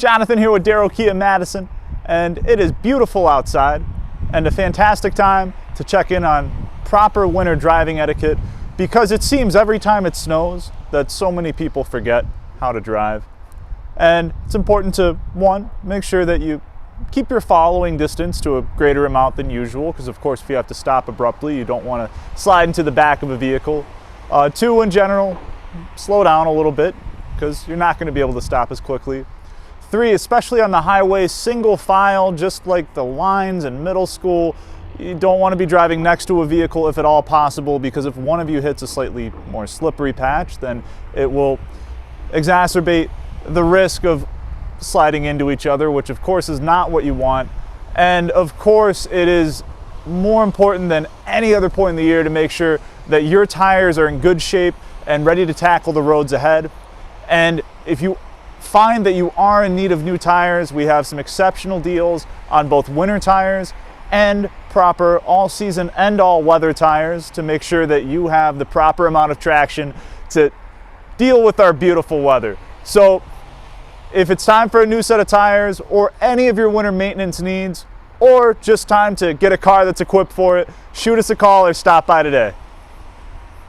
Jonathan here with Darrow Kia Madison, and it is beautiful outside and a fantastic time to check in on proper winter driving etiquette, because it seems every time it snows that so many people forget how to drive. And it's important to, one, make sure that you keep your following distance to a greater amount than usual, because of course if you have to stop abruptly, you don't want to slide into the back of a vehicle. Two, in general, slow down a little bit, because you're not going to be able to stop as quickly. Three, especially on the highway, single file, just like the lines in middle school. You don't want to be driving next to a vehicle if at all possible, because if one of you hits a slightly more slippery patch, then it will exacerbate the risk of sliding into each other, which of course is not what you want. And of course it is more important than any other point in the year to make sure that your tires are in good shape and ready to tackle the roads ahead. And if you find that you are in need of new tires, we have some exceptional deals on both winter tires and proper all-season and all-weather tires to make sure that you have the proper amount of traction to deal with our beautiful weather. So if it's time for a new set of tires, or any of your winter maintenance needs, or just time to get a car that's equipped for it, shoot us a call or stop by today.